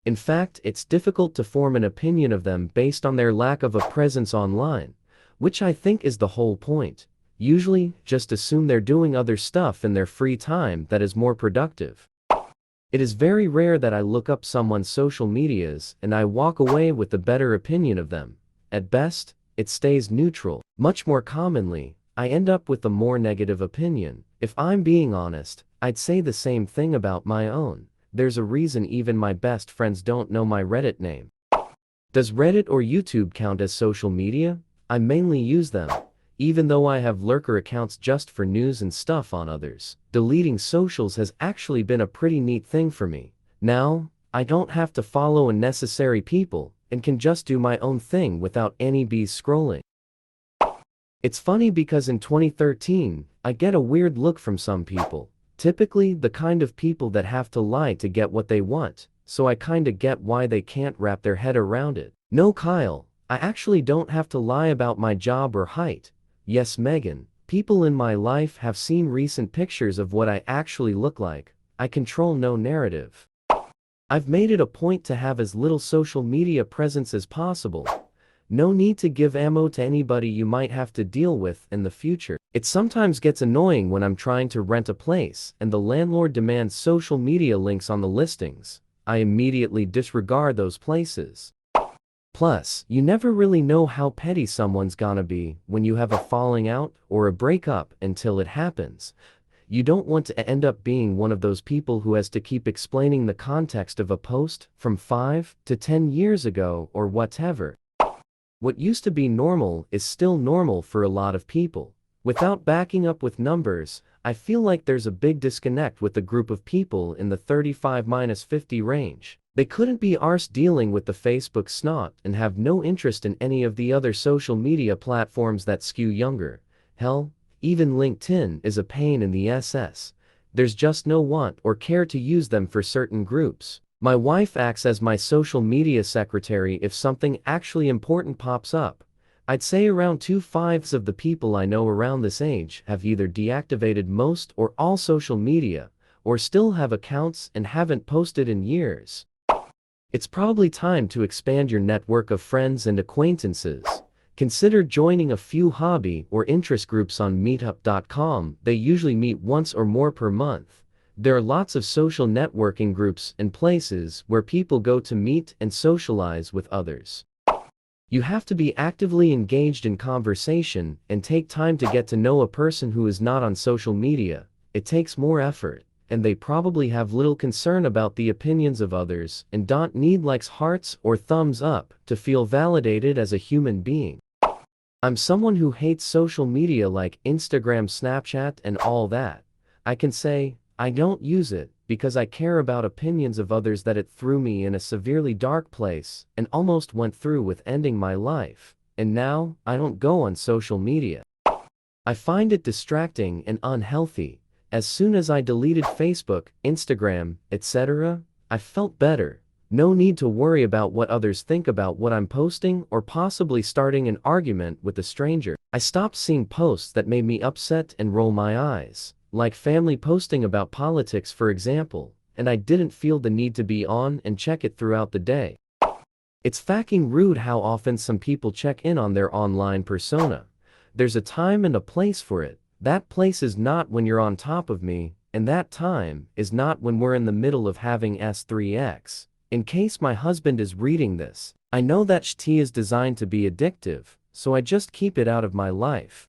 In fact, it's difficult to form an opinion of them based on their lack of a presence online, which I think is the whole point. Usually, just assume they're doing other stuff in their free time that is more productive. It is very rare that I look up someone's social medias and I walk away with a better opinion of them. At best, it stays neutral. Much more commonly, I end up with a more negative opinion. If I'm being honest, I'd say the same thing about my own. There's a reason even my best friends don't know my Reddit name. Does Reddit or YouTube count as social media? I mainly use them, even though I have lurker accounts just for news and stuff on others. Deleting socials has actually been a pretty neat thing for me. Now, I don't have to follow unnecessary people and can just do my own thing without any bees scrolling. It's funny because in 2013, I get a weird look from some people. Typically the kind of people that have to lie to get what they want, so I kinda get why they can't wrap their head around it. No, Kyle, I actually don't have to lie about my job or height. Yes, Megan, people in my life have seen recent pictures of what I actually look like. I control no narrative. I've made it a point to have as little social media presence as possible. No need to give ammo to anybody you might have to deal with in the future. It sometimes gets annoying when I'm trying to rent a place and the landlord demands social media links on the listings. I immediately disregard those places. Plus, you never really know how petty someone's gonna be when you have a falling out or a breakup until it happens. You don't want to end up being one of those people who has to keep explaining the context of a post from 5 to 10 years ago or whatever. What used to be normal is still normal for a lot of people. Without backing up with numbers, I feel like there's a big disconnect with the group of people in the 35-50 range. They couldn't be arsed dealing with the Facebook snot and have no interest in any of the other social media platforms that skew younger. Hell, even LinkedIn is a pain in the SS. There's just no want or care to use them for certain groups. My wife acts as my social media secretary if something actually important pops up. I'd say around 2/5 of the people I know around this age have either deactivated most or all social media, or still have accounts and haven't posted in years. It's probably time to expand your network of friends and acquaintances. Consider joining a few hobby or interest groups on meetup.com. They usually meet once or more per month. There are lots of social networking groups and places where people go to meet and socialize with others. You have to be actively engaged in conversation and take time to get to know a person who is not on social media. It takes more effort, and they probably have little concern about the opinions of others and don't need likes, hearts, or thumbs up to feel validated as a human being. I'm someone who hates social media like Instagram, Snapchat, and all that. I can say, I don't use it because I care about opinions of others that it threw me in a severely dark place and almost went through with ending my life. And now, I don't go on social media. I find it distracting and unhealthy. As soon as I deleted Facebook, Instagram, etc., I felt better. No need to worry about what others think about what I'm posting or possibly starting an argument with a stranger. I stopped seeing posts that made me upset and roll my eyes, like family posting about politics for example, and I didn't feel the need to be on and check it throughout the day. It's fucking rude how often some people check in on their online persona. There's a time and a place for it. That place is not when you're on top of me, and that time is not when we're in the middle of having S3X. In case my husband is reading this, I know that tea is designed to be addictive, so I just keep it out of my life.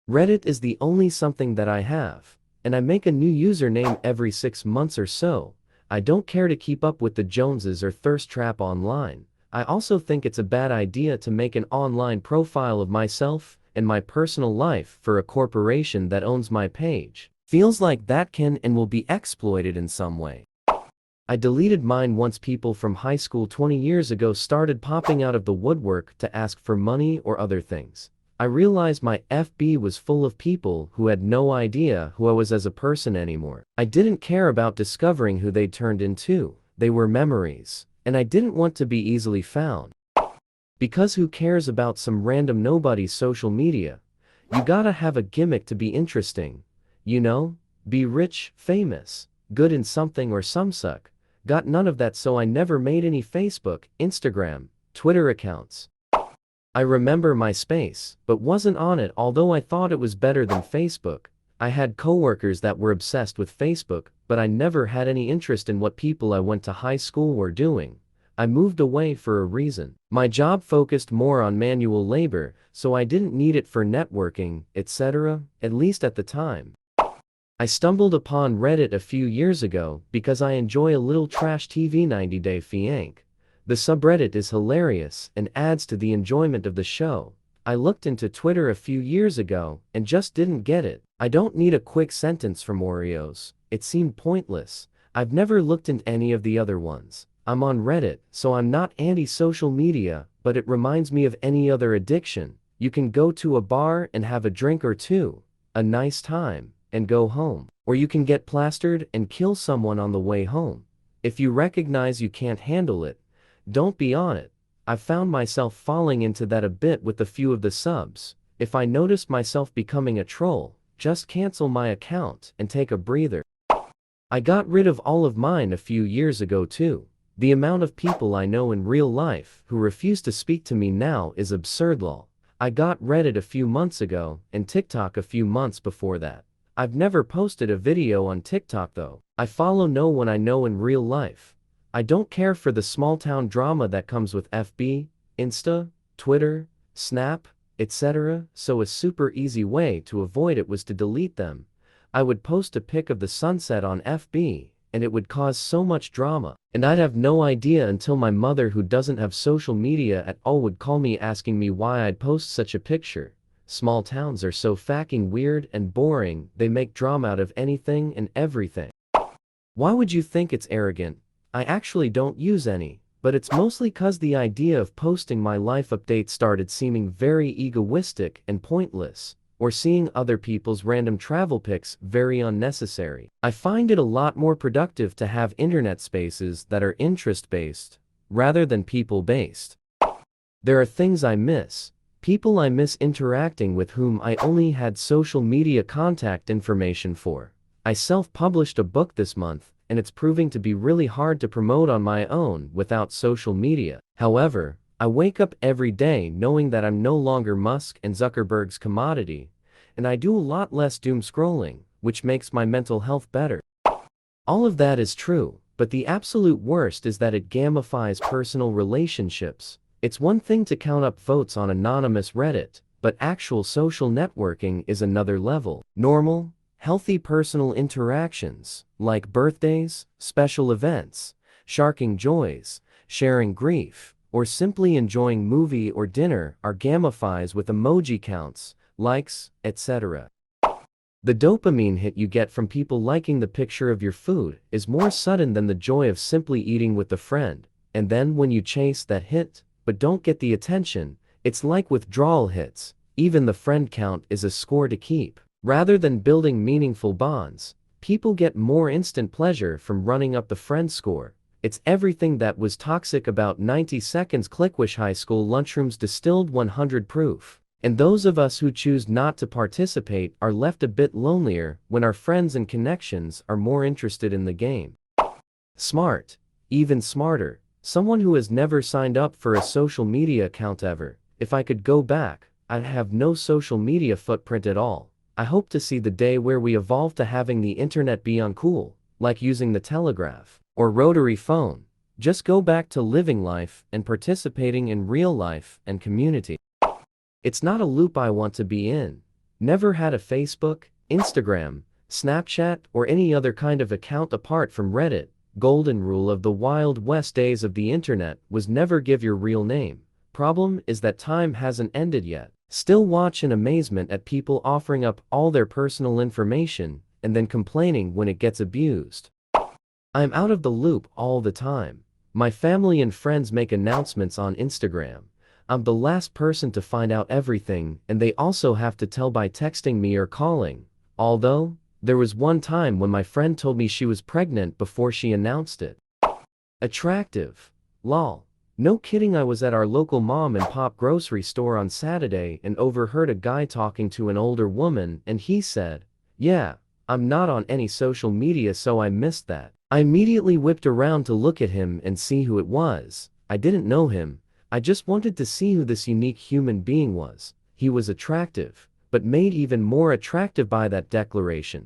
Reddit is the only something that I have, and I make a new username every 6 months or so. I don't care to keep up with the Joneses or thirst trap online. I also think it's a bad idea to make an online profile of myself and my personal life for a corporation that owns my page. Feels like that can and will be exploited in some way. I deleted mine once people from high school 20 years ago started popping out of the woodwork to ask for money or other things. I realized my FB was full of people who had no idea who I was as a person anymore. I didn't care about discovering who they'd turned into. They were memories, and I didn't want to be easily found. Because who cares about some random nobody's social media? You gotta have a gimmick to be interesting. You know? Be rich, famous, good in something or some suck. Got none of that, so I never made any Facebook, Instagram, Twitter accounts. I remember MySpace, but wasn't on it, although I thought it was better than Facebook. I had coworkers that were obsessed with Facebook, but I never had any interest in what people I went to high school were doing. I moved away for a reason. My job focused more on manual labor, so I didn't need it for networking, etc., at least at the time. I stumbled upon Reddit a few years ago because I enjoy a little trash TV 90-Day Fiancé. The subreddit is hilarious and adds to the enjoyment of the show. I looked into Twitter a few years ago and just didn't get it. I don't need a quick sentence from Oreos. It seemed pointless. I've never looked into any of the other ones. I'm on Reddit, so I'm not anti-social media, but it reminds me of any other addiction. You can go to a bar and have a drink or two, a nice time, and go home. Or you can get plastered and kill someone on the way home. If you recognize you can't handle it, don't be on it. I've found myself falling into that a bit with a few of the subs. If I noticed myself becoming a troll, just cancel my account and take a breather. I got rid of all of mine a few years ago too. The amount of people I know in real life who refuse to speak to me now is absurd lol. I got Reddit a few months ago and TikTok a few months before that. I've never posted a video on TikTok though. I follow no one I know in real life. I don't care for the small town drama that comes with FB, Insta, Twitter, Snap, etc., so a super easy way to avoid it was to delete them. I would post a pic of the sunset on FB, and it would cause so much drama, and I'd have no idea until my mother, who doesn't have social media at all, would call me asking me why I'd post such a picture. Small towns are so fucking weird and boring, they make drama out of anything and everything. Why would you think it's arrogant? I actually don't use any, but it's mostly cause the idea of posting my life updates started seeming very egoistic and pointless, or seeing other people's random travel pics very unnecessary. I find it a lot more productive to have internet spaces that are interest-based, rather than people-based. There are things I miss. People I miss interacting with whom I only had social media contact information for. I self-published a book this month, and it's proving to be really hard to promote on my own without social media. However, I wake up every day knowing that I'm no longer Musk and Zuckerberg's commodity, and I do a lot less doom scrolling, which makes my mental health better. All of that is true, but the absolute worst is that it gamifies personal relationships. It's one thing to count up votes on anonymous Reddit, but actual social networking is another level. Normal, healthy personal interactions, like birthdays, special events, sharking joys, sharing grief, or simply enjoying movie or dinner, are gamifies with emoji counts, likes, etc. The dopamine hit you get from people liking the picture of your food is more sudden than the joy of simply eating with a friend, and then when you chase that hit, but don't get the attention, it's like withdrawal hits. Even the friend count is a score to keep. Rather than building meaningful bonds, people get more instant pleasure from running up the friend score. It's everything that was toxic about 90 Seconds Clickwish High School Lunchrooms distilled 100 proof. And those of us who choose not to participate are left a bit lonelier when our friends and connections are more interested in the game. Smart. Even smarter. Someone who has never signed up for a social media account ever. If I could go back, I'd have no social media footprint at all. I hope to see the day where we evolve to having the internet be uncool, like using the telegraph or rotary phone. Just go back to living life and participating in real life and community. It's not a loop I want to be in. Never had a Facebook, Instagram, Snapchat, or any other kind of account apart from Reddit. Golden rule of the Wild West days of the internet was never give your real name. Problem is that time hasn't ended yet. Still watch in amazement at people offering up all their personal information and then complaining when it gets abused. I'm out of the loop all the time. My family and friends make announcements on Instagram. I'm the last person to find out everything, and they also have to tell by texting me or calling. Although, there was one time when my friend told me she was pregnant before she announced it. Attractive. Lol. No kidding, I was at our local mom and pop grocery store on Saturday and overheard a guy talking to an older woman, and he said, "Yeah, I'm not on any social media, so I missed that. I immediately whipped around to look at him and see who it was. I didn't know him. I just wanted to see who this unique human being was. He was attractive, but made even more attractive by that declaration.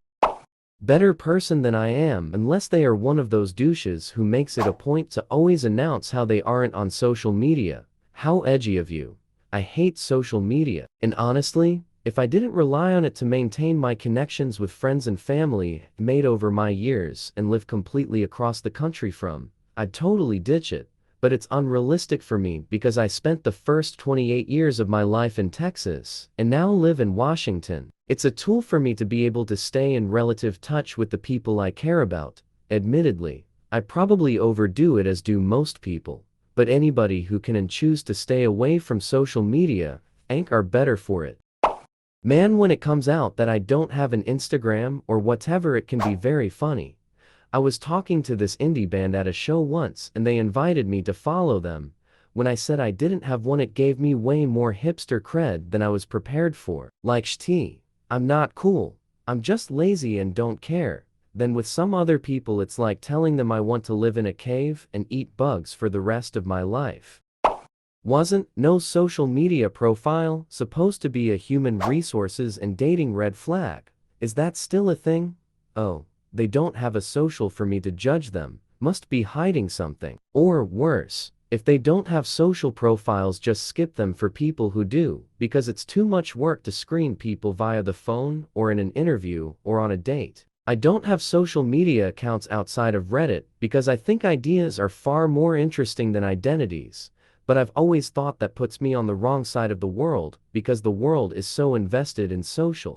Better person than I am, unless they are one of those douches who makes it a point to always announce how they aren't on social media. How edgy of you. I hate social media. And honestly, if I didn't rely on it to maintain my connections with friends and family made over my years and live completely across the country from, I'd totally ditch it. But it's unrealistic for me because I spent the first 28 years of my life in Texas and now live in Washington. It's a tool for me to be able to stay in relative touch with the people I care about. Admittedly, I probably overdo it, as do most people, but anybody who can and choose to stay away from social media are better for it. Man, when it comes out that I don't have an Instagram or whatever, it can be very funny. I was talking to this indie band at a show once and they invited me to follow them. When I said I didn't have one, it gave me way more hipster cred than I was prepared for. Like, shit, I'm not cool. I'm just lazy and don't care. Then with some other people it's like telling them I want to live in a cave and eat bugs for the rest of my life. Wasn't no social media profile supposed to be a human resources and dating red flag? Is that still a thing? Oh, they don't have a social for me to judge them, must be hiding something. Or worse, if they don't have social profiles, just skip them for people who do, because it's too much work to screen people via the phone or in an interview or on a date. I don't have social media accounts outside of Reddit because I think ideas are far more interesting than identities. But I've always thought that puts me on the wrong side of the world because the world is so invested in social.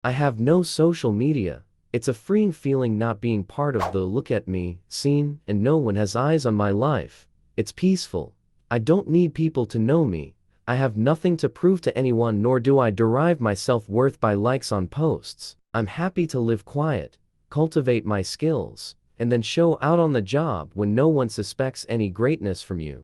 I have no social media. It's a freeing feeling not being part of the look at me scene and no one has eyes on my life. It's peaceful. I don't need people to know me. I have nothing to prove to anyone, nor do I derive my self-worth by likes on posts. I'm happy to live quiet, cultivate my skills, and then show out on the job when no one suspects any greatness from you.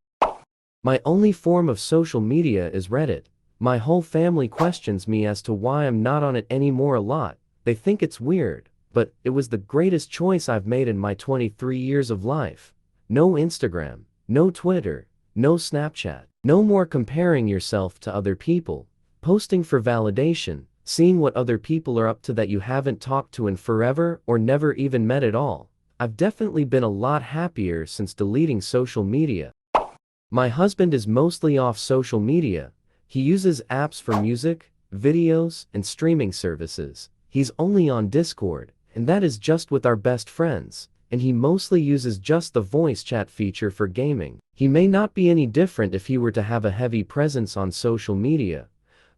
My only form of social media is Reddit. My whole family questions me as to why I'm not on it anymore a lot. They think it's weird, but it was the greatest choice I've made in my 23 years of life. No Instagram, no Twitter, no Snapchat. No more comparing yourself to other people, posting for validation, seeing what other people are up to that you haven't talked to in forever or never even met at all. I've definitely been a lot happier since deleting social media. My husband is mostly off social media. He uses apps for music, videos, and streaming services. He's only on Discord, and that is just with our best friends, and he mostly uses just the voice chat feature for gaming. He may not be any different if he were to have a heavy presence on social media,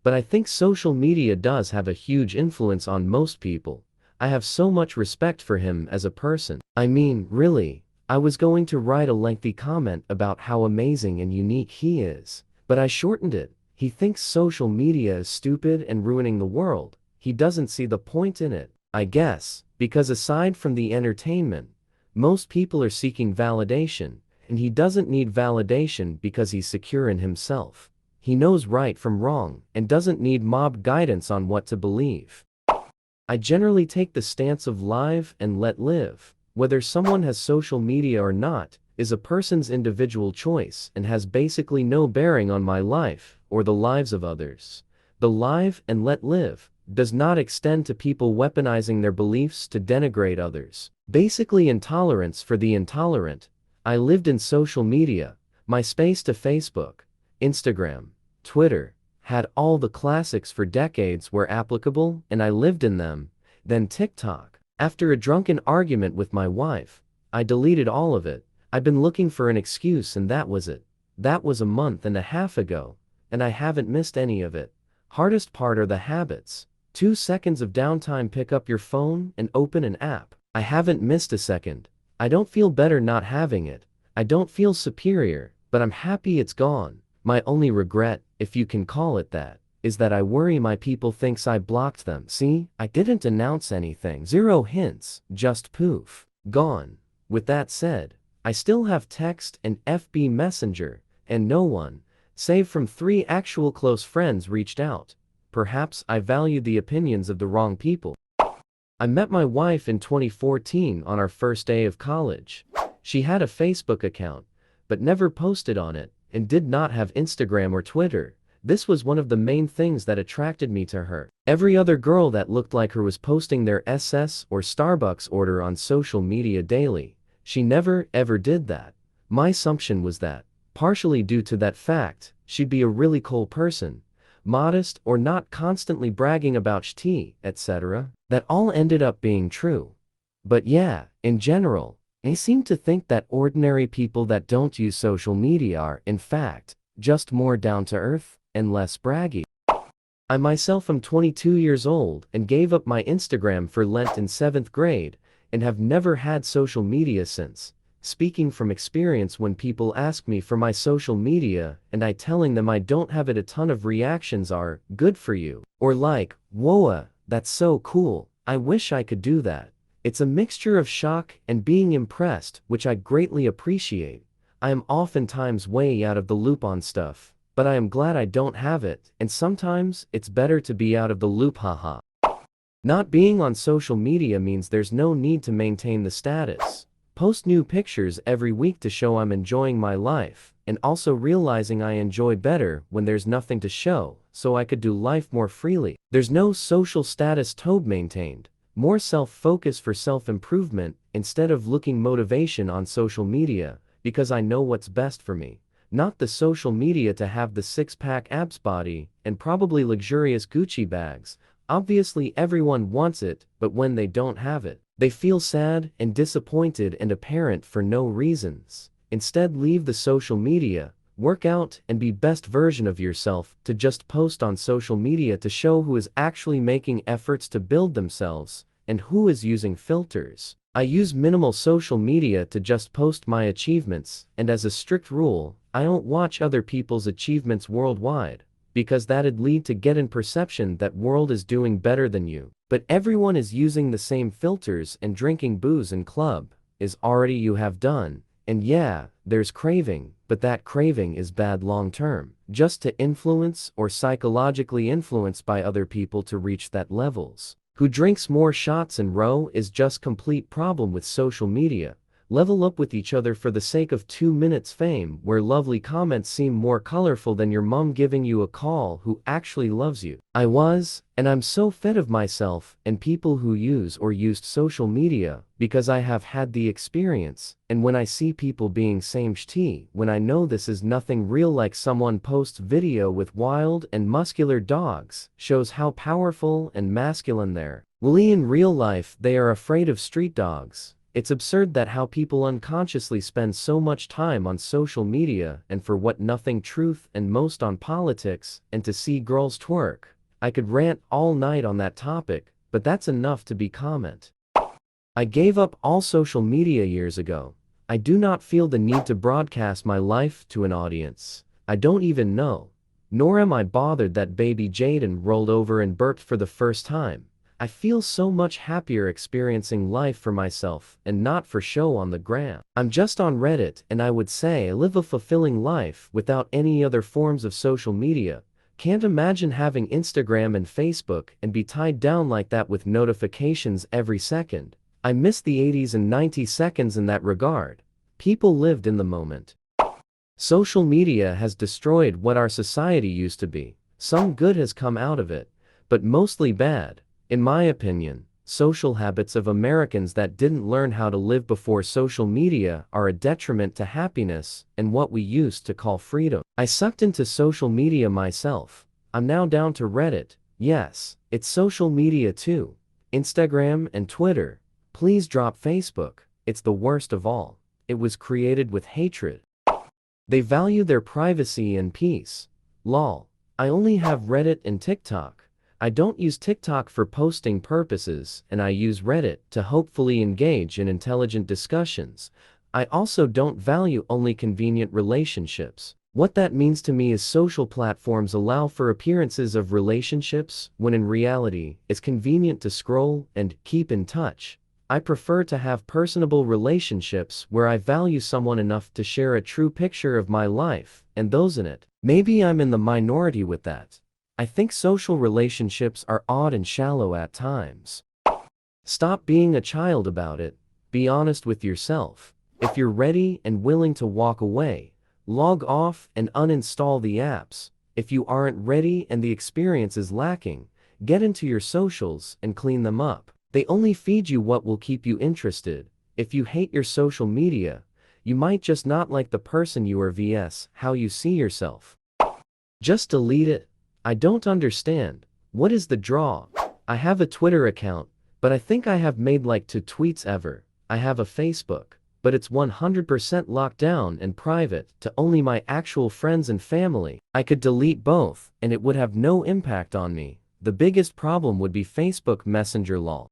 but I think social media does have a huge influence on most people. I have so much respect for him as a person. I mean, really. I was going to write a lengthy comment about how amazing and unique he is, but I shortened it. He thinks social media is stupid and ruining the world. He doesn't see the point in it, I guess, because aside from the entertainment, most people are seeking validation, and he doesn't need validation because he's secure in himself. He knows right from wrong and doesn't need mob guidance on what to believe. I generally take the stance of live and let live. Whether someone has social media or not is a person's individual choice and has basically no bearing on my life or the lives of others. The live and let live does not extend to people weaponizing their beliefs to denigrate others. Basically intolerance for the intolerant. I lived in social media, MySpace to Facebook, Instagram, Twitter, had all the classics for decades where applicable, and I lived in them. Then TikTok. After a drunken argument with my wife, I deleted all of it. I've been looking for an excuse and that was it. That was a month and a half ago, and I haven't missed any of it. Hardest part are the habits. 2 seconds of downtime, pick up your phone and open an app. I haven't missed a second. I don't feel better not having it. I don't feel superior, but I'm happy it's gone. My only regret, if you can call it that, is that I worry my people thinks I blocked them. See, I didn't announce anything. 0 hints, just poof. Gone. With that said, I still have text and FB Messenger, and no one, save from 3 actual close friends, reached out. Perhaps I valued the opinions of the wrong people. I met my wife in 2014 on our first day of college. She had a Facebook account, but never posted on it, and did not have Instagram or Twitter. This was one of the main things that attracted me to her. Every other girl that looked like her was posting their SS or Starbucks order on social media daily. She never, ever did that. My assumption was that, partially due to that fact, she'd be a really cool person, modest or not constantly bragging about tea, etc. That all ended up being true. But yeah, in general, I seem to think that ordinary people that don't use social media are, in fact, just more down to earth and less braggy. I myself am 22 years old and gave up my Instagram for Lent in 7th grade and have never had social media since. Speaking from experience, when people ask me for my social media and I telling them I don't have it, a ton of reactions are, "Good for you," or like, "Whoa, that's so cool, I wish I could do that." It's a mixture of shock and being impressed, which I greatly appreciate. I am oftentimes way out of the loop on stuff, but I am glad I don't have it, and sometimes it's better to be out of the loop, haha. Not being on social media means there's no need to maintain the status. Post new pictures every week to show I'm enjoying my life, and also realizing I enjoy better when there's nothing to show, so I could do life more freely. There's no social status to be maintained. More self-focus for self-improvement instead of looking motivation on social media, because I know what's best for me. Not the social media to have the six-pack abs body and probably luxurious Gucci bags. Obviously everyone wants it, but when they don't have it, they feel sad and disappointed and apparent for no reasons. Instead, leave the social media, work out and be best version of yourself to just post on social media to show who is actually making efforts to build themselves and who is using filters. I use minimal social media to just post my achievements, and as a strict rule, I don't watch other people's achievements worldwide, because that'd lead to get in perception that world is doing better than you. But everyone is using the same filters and drinking booze in club, is already you have done, and yeah, there's craving, but that craving is bad long term, just to influence or psychologically influenced by other people to reach that levels. Who drinks more shots in row is just complete problem with social media. Level up with each other for the sake of 2 minutes fame, where lovely comments seem more colorful than your mom giving you a call who actually loves you. I was, and I'm so fed of myself and people who use or used social media, because I have had the experience, and when I see people being same sh*t, when I know this is nothing real, like someone posts video with wild and muscular dogs, shows how powerful and masculine they're. Well, in real life they are afraid of street dogs. It's absurd that how people unconsciously spend so much time on social media and for what, nothing, truth and most on politics and to see girls twerk. I could rant all night on that topic, but that's enough to be comment. I gave up all social media years ago. I do not feel the need to broadcast my life to an audience I don't even know, nor am I bothered that baby Jaden rolled over and burped for the first time. I feel so much happier experiencing life for myself and not for show on the gram. I'm just on Reddit, and I would say I live a fulfilling life without any other forms of social media. Can't imagine having Instagram and Facebook and be tied down like that with notifications every second. I miss the 80s and 90 seconds in that regard. People lived in the moment. Social media has destroyed what our society used to be. Some good has come out of it, but mostly bad. In my opinion, social habits of Americans that didn't learn how to live before social media are a detriment to happiness and what we used to call freedom. I sucked into social media myself. I'm now down to Reddit. Yes, it's social media too. Instagram and Twitter. Please drop Facebook. It's the worst of all. It was created with hatred. They value their privacy and peace. Lol. I only have Reddit and TikTok. I don't use TikTok for posting purposes, and I use Reddit to hopefully engage in intelligent discussions. I also don't value only convenient relationships. What that means to me is social platforms allow for appearances of relationships, when in reality, it's convenient to scroll and keep in touch. I prefer to have personable relationships where I value someone enough to share a true picture of my life and those in it. Maybe I'm in the minority with that. I think social relationships are odd and shallow at times. Stop being a child about it. Be honest with yourself. If you're ready and willing to walk away, log off and uninstall the apps. If you aren't ready and the experience is lacking, get into your socials and clean them up. They only feed you what will keep you interested. If you hate your social media, you might just not like the person you are vs how you see yourself. Just delete it. I don't understand. What is the draw? I have a Twitter account, but I think I have made like 2 tweets ever. I have a Facebook, but it's 100% locked down and private to only my actual friends and family. I could delete both, and it would have no impact on me. The biggest problem would be Facebook Messenger lol.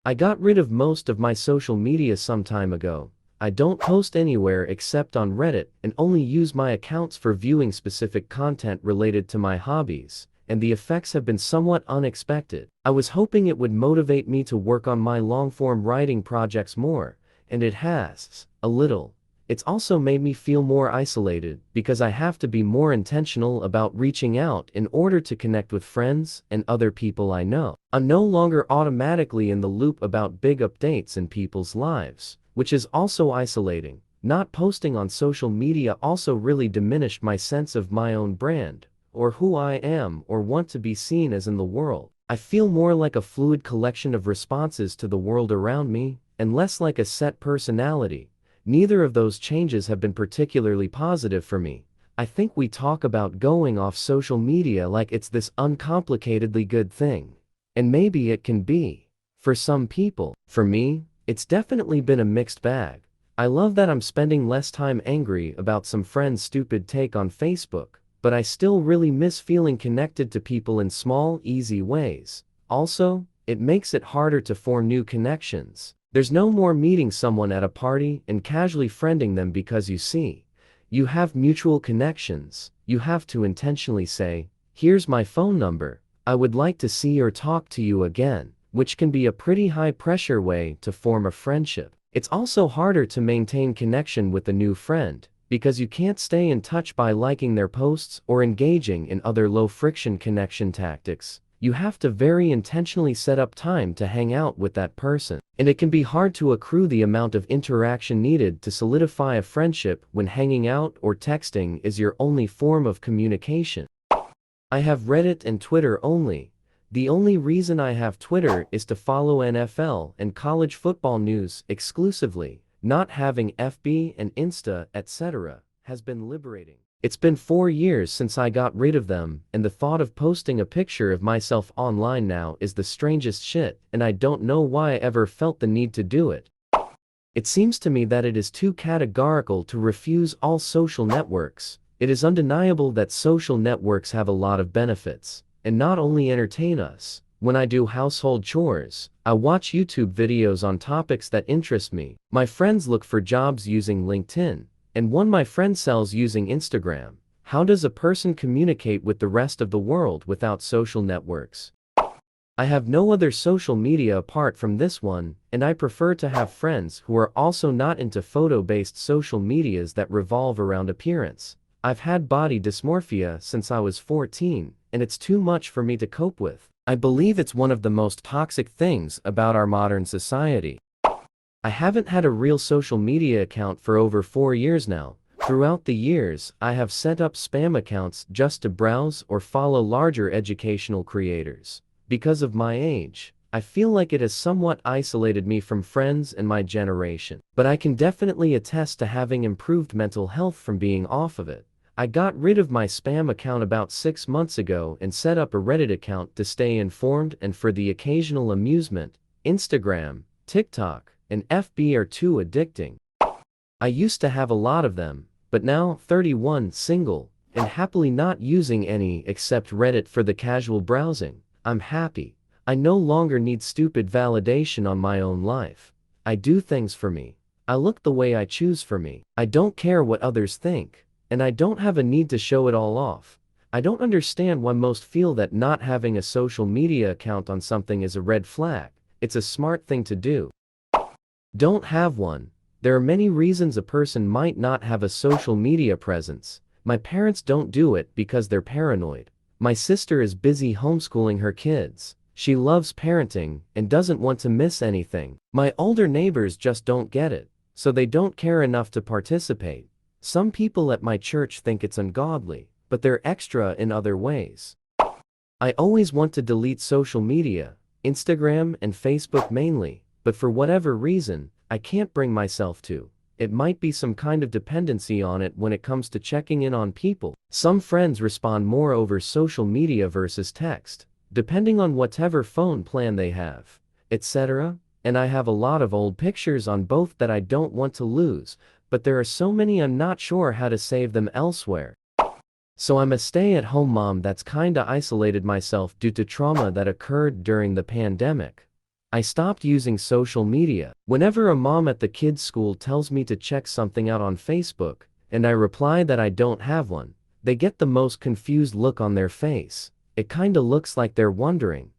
I got rid of most of my social media some time ago. I don't post anywhere except on Reddit and only use my accounts for viewing specific content related to my hobbies, and the effects have been somewhat unexpected. I was hoping it would motivate me to work on my long-form writing projects more, and it has, a little. It's also made me feel more isolated because I have to be more intentional about reaching out in order to connect with friends and other people I know. I'm no longer automatically in the loop about big updates in people's lives, which is also isolating. Not posting on social media also really diminished my sense of my own brand, or who I am or want to be seen as in the world. I feel more like a fluid collection of responses to the world around me, and less like a set personality. Neither of those changes have been particularly positive for me. I think we talk about going off social media like it's this uncomplicatedly good thing. And maybe it can be. For some people. For me, it's definitely been a mixed bag. I love that I'm spending less time angry about some friend's stupid take on Facebook, but I still really miss feeling connected to people in small, easy ways. Also, it makes it harder to form new connections. There's no more meeting someone at a party and casually friending them because you have mutual connections. You have to intentionally say, here's my phone number, I would like to see or talk to you again, which can be a pretty high-pressure way to form a friendship. It's also harder to maintain connection with a new friend, because you can't stay in touch by liking their posts or engaging in other low-friction connection tactics. You have to very intentionally set up time to hang out with that person. And it can be hard to accrue the amount of interaction needed to solidify a friendship when hanging out or texting is your only form of communication. I have Reddit and Twitter only. The only reason I have Twitter is to follow NFL and college football news exclusively. Not having FB and Insta, etc., has been liberating. It's been 4 years since I got rid of them, and the thought of posting a picture of myself online now is the strangest shit, and I don't know why I ever felt the need to do it. It seems to me that it is too categorical to refuse all social networks. It is undeniable that social networks have a lot of benefits, and not only entertain us. When I do household chores, I watch YouTube videos on topics that interest me. My friends look for jobs using LinkedIn, and one my friend sells using Instagram. How does a person communicate with the rest of the world without social networks? I have no other social media apart from this one, and I prefer to have friends who are also not into photo-based social medias that revolve around appearance. I've had body dysmorphia since I was 14, and it's too much for me to cope with. I believe it's one of the most toxic things about our modern society. I haven't had a real social media account for over 4 years now. Throughout the years, I have set up spam accounts just to browse or follow larger educational creators. Because of my age, I feel like it has somewhat isolated me from friends and my generation. But I can definitely attest to having improved mental health from being off of it. I got rid of my spam account about 6 months ago and set up a Reddit account to stay informed and for the occasional amusement. Instagram, TikTok, and FB are too addicting. I used to have a lot of them, but now 31, single, and happily not using any except Reddit for the casual browsing. I'm happy. I no longer need stupid validation on my own life. I do things for me. I look the way I choose for me. I don't care what others think, and I don't have a need to show it all off. I don't understand why most feel that not having a social media account on something is a red flag. It's a smart thing to do. Don't have one. There are many reasons a person might not have a social media presence. My parents don't do it because they're paranoid. My sister is busy homeschooling her kids. She loves parenting and doesn't want to miss anything. My older neighbors just don't get it, so they don't care enough to participate. Some people at my church think it's ungodly, but they're extra in other ways. I always want to delete social media, Instagram and Facebook mainly, but for whatever reason, I can't bring myself to. It might be some kind of dependency on it when it comes to checking in on people. Some friends respond more over social media versus text, depending on whatever phone plan they have, etc. And I have a lot of old pictures on both that I don't want to lose, but there are so many I'm not sure how to save them elsewhere. So I'm a stay-at-home mom that's kinda isolated myself due to trauma that occurred during the pandemic. I stopped using social media. Whenever a mom at the kids' school tells me to check something out on Facebook, and I reply that I don't have one, they get the most confused look on their face. It kinda looks like they're wondering,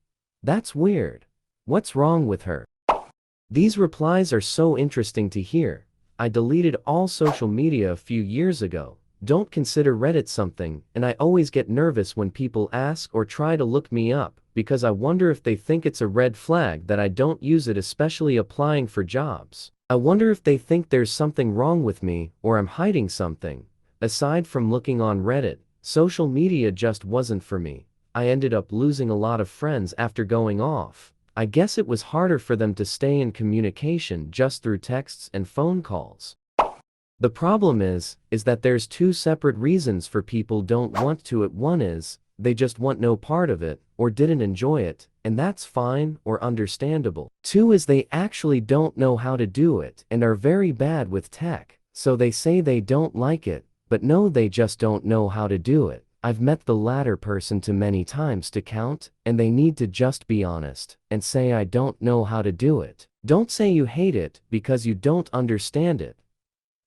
"That's weird. What's wrong with her?" These replies are so interesting to hear. I deleted all social media a few years ago. Don't consider Reddit something, and I always get nervous when people ask or try to look me up, because I wonder if they think it's a red flag that I don't use it, especially applying for jobs. I wonder if they think there's something wrong with me, or I'm hiding something. Aside from looking on Reddit, social media just wasn't for me. I ended up losing a lot of friends after going off. I guess it was harder for them to stay in communication just through texts and phone calls. The problem is that there's two separate reasons for people don't want to it. One is, they just want no part of it, or didn't enjoy it, and that's fine or understandable. Two is they actually don't know how to do it and are very bad with tech, so they say they don't like it, but no, they just don't know how to do it. I've met the latter person too many times to count, and they need to just be honest and say I don't know how to do it. Don't say you hate it because you don't understand it.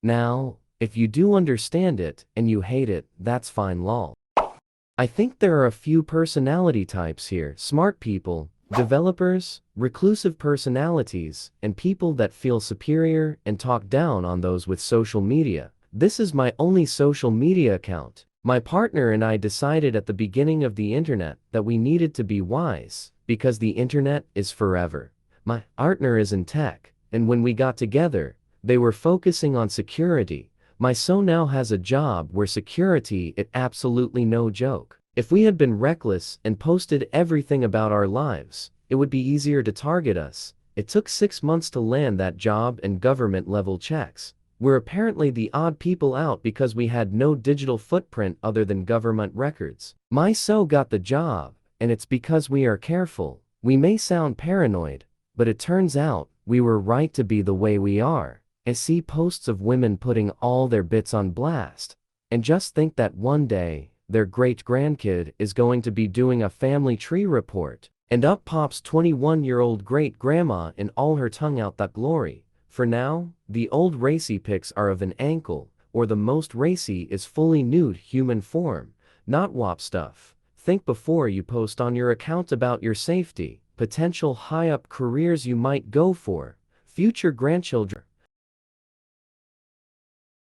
Now, if you do understand it and you hate it, that's fine lol. I think there are a few personality types here: smart people, developers, reclusive personalities, and people that feel superior and talk down on those with social media. This is my only social media account. My partner and I decided at the beginning of the internet that we needed to be wise, because the internet is forever. My partner is in tech, and when we got together, they were focusing on security. My son now has a job where security is absolutely no joke. If we had been reckless and posted everything about our lives, it would be easier to target us. It took 6 months to land that job and government level checks. We're apparently the odd people out because we had no digital footprint other than government records. My son got the job, and it's because we are careful. We may sound paranoid, but it turns out we were right to be the way we are. I see posts of women putting all their bits on blast, and just think that one day, their great-grandkid is going to be doing a family tree report, and up pops 21-year-old great-grandma in all her tongue out that glory. For now, the old racy pics are of an ankle, or the most racy is fully nude human form, not WAP stuff. Think before you post on your account about your safety, potential high-up careers you might go for, future grandchildren.